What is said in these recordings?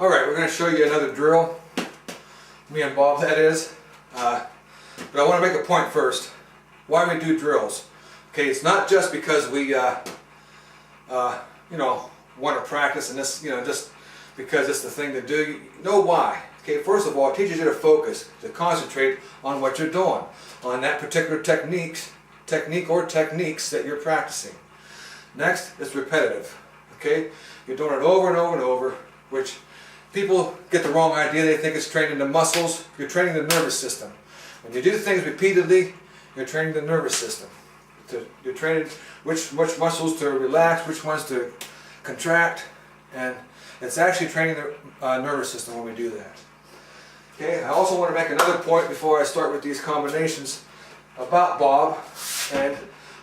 Alright, we're going to show you another drill. Me and Bob, that is. But I want to make a point first. Why we do drills. Okay, it's not just because we, want to practice and this, just because it's the thing to do. You know why? Okay, first of all, it teaches you to focus, to concentrate on what you're doing, on that particular technique or techniques that you're practicing. Next, it's repetitive. Okay, you're doing it over and over and over, which people get the wrong idea. They think it's training the muscles. You're training the nervous system. When you do things repeatedly, you're training the nervous system. You're training which muscles to relax, which ones to contract, and it's actually training the nervous system when we do that. Okay, I also want to make another point before I start with these combinations about Bob, and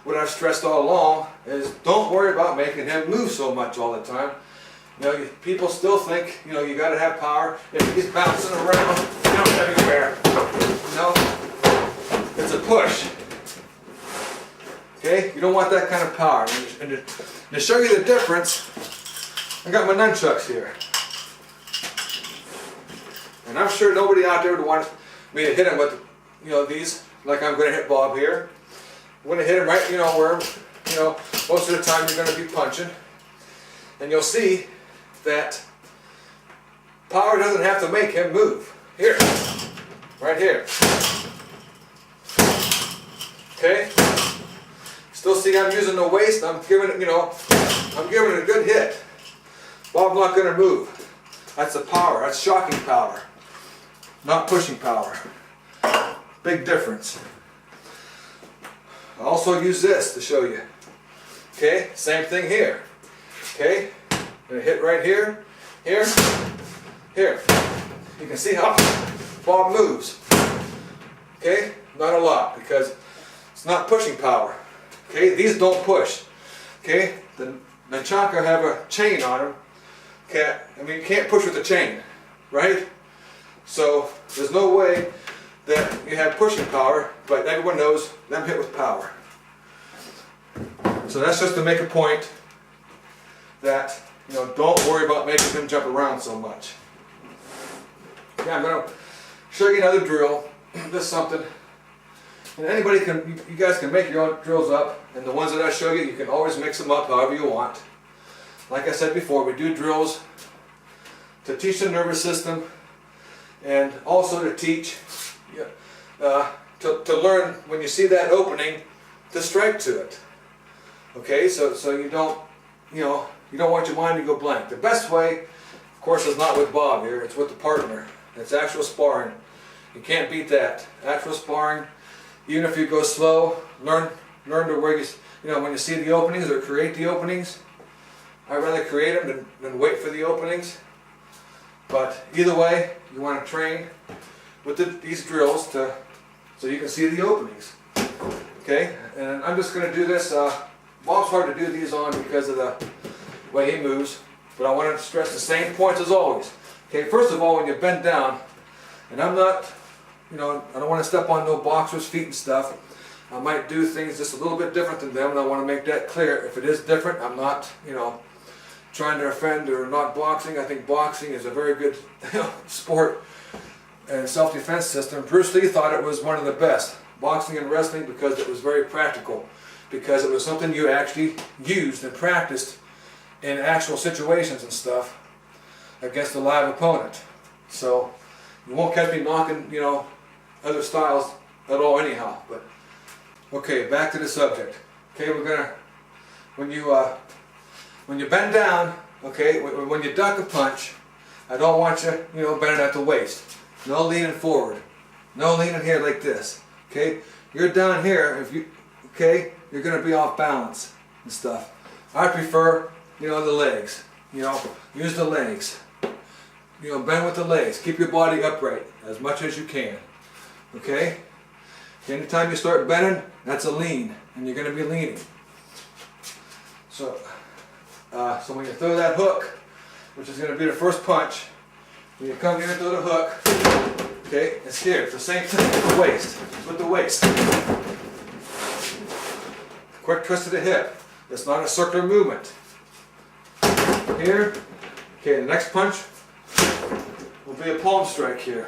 what I've stressed all along is don't worry about making him move so much all the time. People still think, you got to have power. If he's bouncing around, everywhere. It's a push. Okay, you don't want that kind of power. And to show you the difference, I got my nunchucks here. And I'm sure nobody out there would want me to hit him with, these, like I'm going to hit Bob here. I'm going to hit him right, where, most of the time you're going to be punching. And you'll see that power doesn't have to make him move. Here, right here. Okay? Still see I'm using the waist, I'm giving it, I'm giving it a good hit. Bob's not going to move. That's the power, that's shocking power. Not pushing power. Big difference. I also use this to show you. Okay, same thing here. Okay, I'm going to hit right here, here, here. You can see how Bob moves. Okay, not a lot because it's not pushing power. Okay, these don't push. Okay, the Nunchaka have a chain on them. Okay, you can't push with a chain, right? So there's no way that you have pushing power, but everyone knows them hit with power. So that's just to make a point that don't worry about making him jump around so much. Okay, I'm going to show you another drill. This is something. And anybody can, you guys can make your own drills up, and the ones that I show you, you can always mix them up however you want. Like I said before, we do drills to teach the nervous system, and also to teach, to learn when you see that opening, to strike to it. Okay, so you don't want your mind to go blank. The best way, of course, is not with Bob here. It's with the partner. It's actual sparring. You can't beat that. Actual sparring. Even if you go slow, learn to where when you see the openings or create the openings. I'd rather create them than wait for the openings. But either way, you want to train with these drills so you can see the openings. Okay, and I'm just going to do this. Bob's hard to do these on because of the way he moves, but I want to stress the same points as always. Okay, first of all, when you bend down, and I'm not, I don't want to step on no boxers' feet and stuff. I might do things just a little bit different than them, and I want to make that clear. If it is different, I'm not, trying to offend or not boxing. I think boxing is a very good sport and self-defense system. Bruce Lee thought it was one of the best, boxing and wrestling, because it was very practical, because it was something you actually used and practiced in actual situations and stuff against a live opponent. So you won't catch me knocking, other styles at all anyhow. But okay, back to the subject. Okay, we're gonna, when you bend down, okay, when you duck a punch, I don't want you, bending at the waist. No leaning forward. No leaning here like this. Okay, you're down here. You're gonna be off balance and stuff. I prefer, the legs. Use the legs. Bend with the legs. Keep your body upright as much as you can. Okay? Anytime you start bending, that's a lean, and you're going to be leaning. So when you throw that hook, which is going to be the first punch, when you come here and throw the hook, okay, it's here. It's the same thing with the waist. It's with the waist. Quick twist of the hip. It's not a circular movement. Here, okay, the next punch, will be a palm strike here.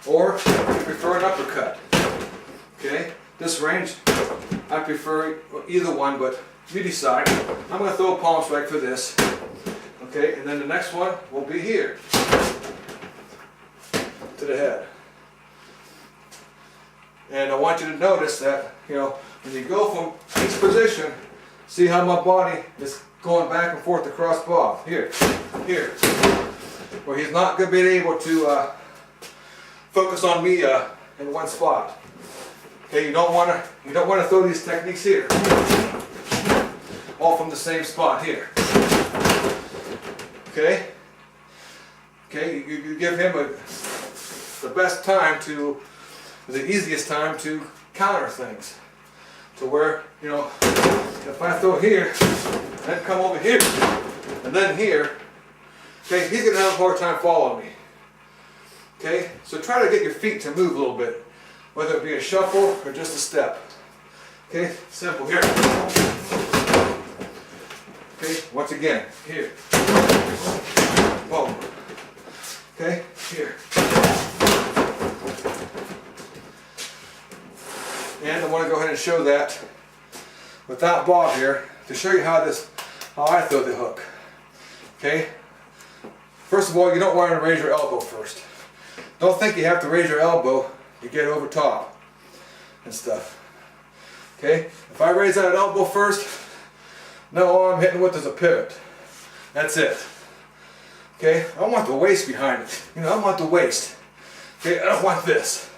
Or if you prefer an uppercut. Okay, this range, I prefer either one, but you decide. I'm going to throw a palm strike for this. Okay, and then the next one will be here. To the head. And I want you to notice that, you know, when you go from each position, see how my body is going back and forth across Bob. Here, here. Where he's not going to be able to focus on me in one spot. Okay, you don't want to throw these techniques here. All from the same spot here. Okay? Okay, you give him the best time to, the easiest time to counter things. To where, you know, if I throw here, then come over here, and then here, okay, he's going to have a hard time following me. Okay, so try to get your feet to move a little bit, whether it be a shuffle or just a step. Okay, simple here. Okay, once again, here. Boom. Okay, here. And I want to go ahead and show that without Bob here to show you how I throw the hook. Okay. First of all, you don't want to raise your elbow first. Don't think you have to raise your elbow to get over top and stuff. Okay. If I raise that elbow first, now all I'm hitting with is a pivot. That's it. Okay. I want the waist behind it. You know, I want the waist. Okay. I don't want this.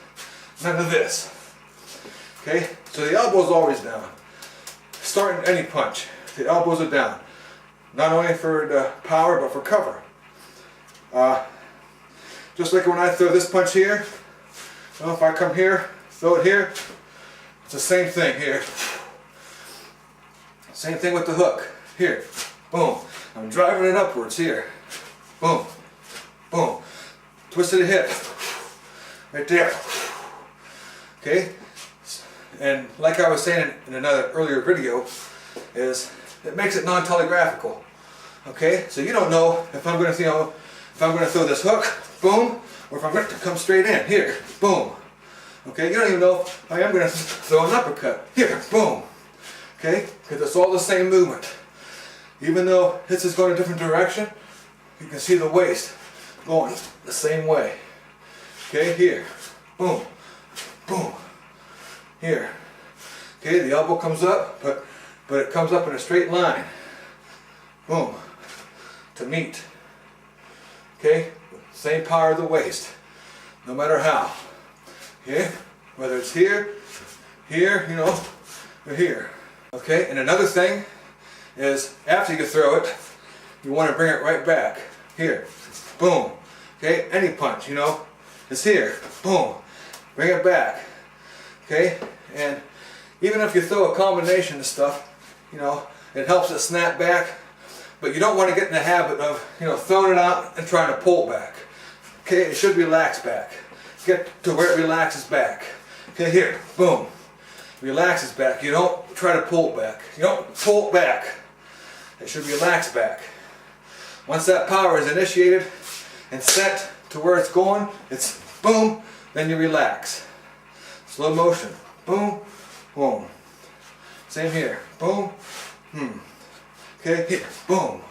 None of this. Okay, so the elbow's always down. Starting any punch, the elbows are down. Not only for the power, but for cover. Just like when I throw this punch here, you know, if I come here, throw it here, it's the same thing here. Same thing with the hook. Here, boom. I'm driving it upwards here. Boom, boom. Twist of the hip. Right there. Okay? And like I was saying in another earlier video, is it makes it non-telegraphical. Okay, so you don't know if I'm going to, you know, if I'm going to throw this hook, boom, or if I'm going to come straight in here, boom. Okay, you don't even know if I am going to throw an uppercut here, boom. Okay, because it's all the same movement. Even though this is going a different direction, you can see the waist going the same way. Okay, here, boom, boom. Here. Okay, the elbow comes up, but it comes up in a straight line. Boom. To meet. Okay? Same power of the waist. No matter how. Okay? Whether it's here, here, you know, or here. Okay, and another thing is after you throw it, you want to bring it right back. Here. Boom. Okay, any punch, you know, is here. Boom. Bring it back. Okay, and even if you throw a combination of stuff, you know, it helps it snap back, but you don't want to get in the habit of, you know, throwing it out and trying to pull back. Okay, it should relax back. Get to where it relaxes back. Okay, here, boom. Relaxes back. You don't try to pull it back. You don't pull it back. It should relax back. Once that power is initiated and set to where it's going, it's boom, then you relax. Slow motion. Boom, boom. Same here. Boom, Okay, here. Boom.